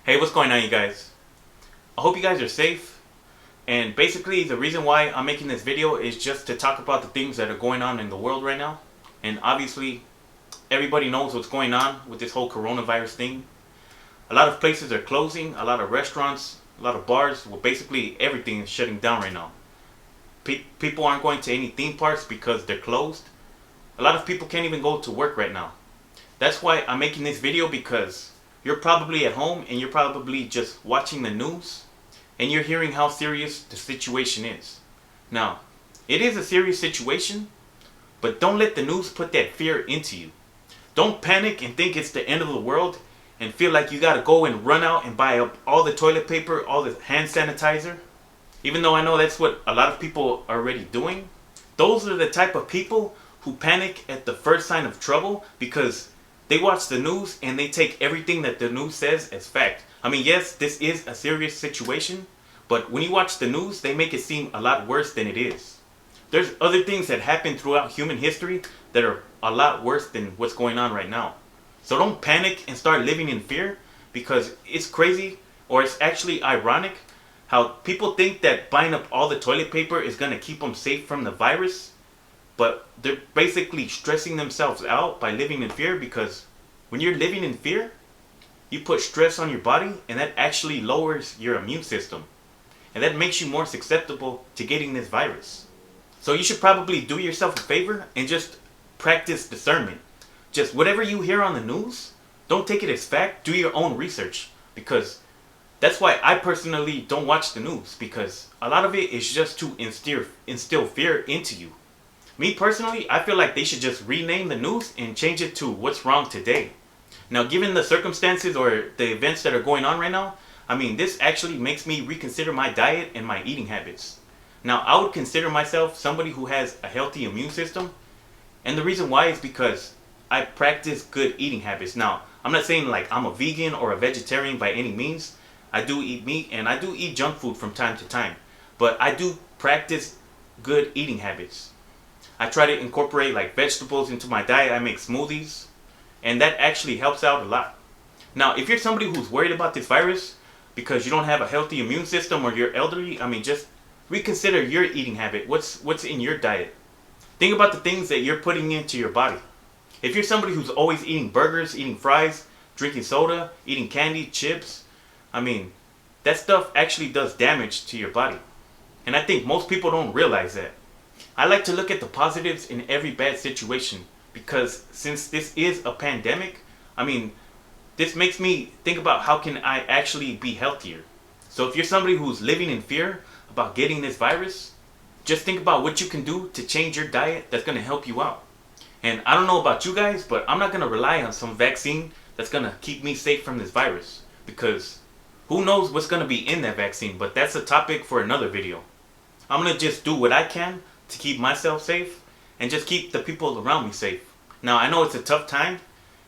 Hey, what's going on, you guys? I hope you guys are safe. And basically, the reason why I'm making this video is just to talk about the things that are going on in the world right now. And obviously, everybody knows what's going on with this whole coronavirus thing. A lot of places are closing, a lot of restaurants, a lot of bars. Well, basically, everything is shutting down right now. People aren't going to any theme parks because they're closed. A lot of people can't even go to work right now. That's why I'm making this video, because you're probably at home and you're probably just watching the news and you're hearing how serious the situation is. Now, it is a serious situation, but don't let the news put that fear into you. Don't panic and think it's the end of the world and feel like you gotta go and run out and buy up all the toilet paper, all the hand sanitizer. Even though I know that's what a lot of people are already doing. Those are the type of people who panic at the first sign of trouble because they watch the news and they take everything that the news says as fact. I mean, yes, this is a serious situation, but when you watch the news, they make it seem a lot worse than it is. There's other things that happen throughout human history that are a lot worse than what's going on right now. So don't panic and start living in fear, because it's crazy, or it's actually ironic, how people think that buying up all the toilet paper is going to keep them safe from the virus. But they're basically stressing themselves out by living in fear, because when you're living in fear, you put stress on your body and that actually lowers your immune system. And that makes you more susceptible to getting this virus. So you should probably do yourself a favor and just practice discernment. Just whatever you hear on the news, don't take it as fact, do your own research. Because that's why I personally don't watch the news, because a lot of it is just to instill fear into you. Me personally, I feel like they should just rename the news and change it to What's Wrong Today. Now, given the circumstances or the events that are going on right now, I mean, this actually makes me reconsider my diet and my eating habits. Now, I would consider myself somebody who has a healthy immune system. And the reason why is because I practice good eating habits. Now, I'm not saying like I'm a vegan or a vegetarian by any means. I do eat meat and I do eat junk food from time to time. But I do practice good eating habits. I try to incorporate like vegetables into my diet. I make smoothies, and that actually helps out a lot. Now, if you're somebody who's worried about this virus because you don't have a healthy immune system or you're elderly, I mean, just reconsider your eating habit. What's in your diet? Think about the things that you're putting into your body. If you're somebody who's always eating burgers, eating fries, drinking soda, eating candy, chips, I mean, that stuff actually does damage to your body. And I think most people don't realize that. I like to look at the positives in every bad situation, because since this is a pandemic, I mean, this makes me think about how can I actually be healthier. So if you're somebody who's living in fear about getting this virus, just think about what you can do to change your diet that's going to help you out. And I don't know about you guys, but I'm not going to rely on some vaccine that's going to keep me safe from this virus, because who knows what's going to be in that vaccine. But that's a topic for another video. I'm going to just do what I can to keep myself safe and just keep the people around me safe. Now, I know it's a tough time,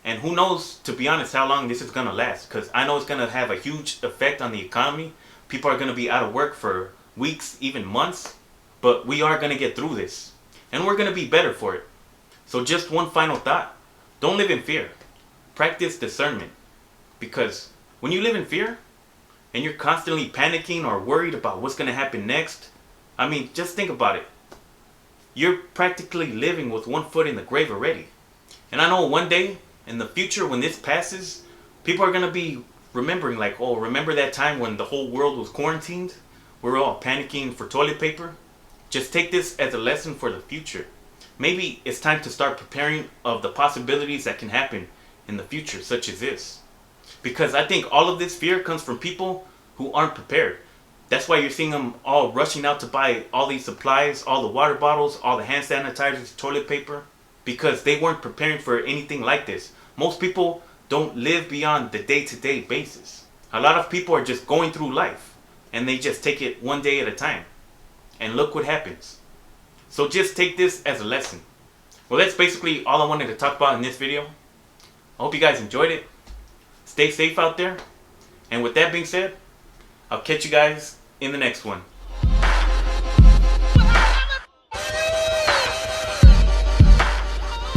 and who knows, to be honest, how long this is going to last, because I know it's going to have a huge effect on the economy. People are going to be out of work for weeks, even months, but we are going to get through this, and we're going to be better for it. So just one final thought: don't live in fear. Practice discernment, because when you live in fear and you're constantly panicking or worried about what's going to happen next, I mean, just think about it. You're practically living with one foot in the grave already. And I know one day in the future, when this passes, people are going to be remembering like, oh, remember that time when the whole world was quarantined? We were all panicking for toilet paper. Just take this as a lesson for the future. Maybe it's time to start preparing of the possibilities that can happen in the future, such as this. Because I think all of this fear comes from people who aren't prepared. That's why you're seeing them all rushing out to buy all these supplies, all the water bottles, all the hand sanitizers, toilet paper, because they weren't preparing for anything like this. Most people don't live beyond the day-to-day basis. A lot of people are just going through life, and they just take it one day at a time. And look what happens. So just take this as a lesson. Well, that's basically all I wanted to talk about in this video. I hope you guys enjoyed it. Stay safe out there. And with that being said, I'll catch you guys in the next one.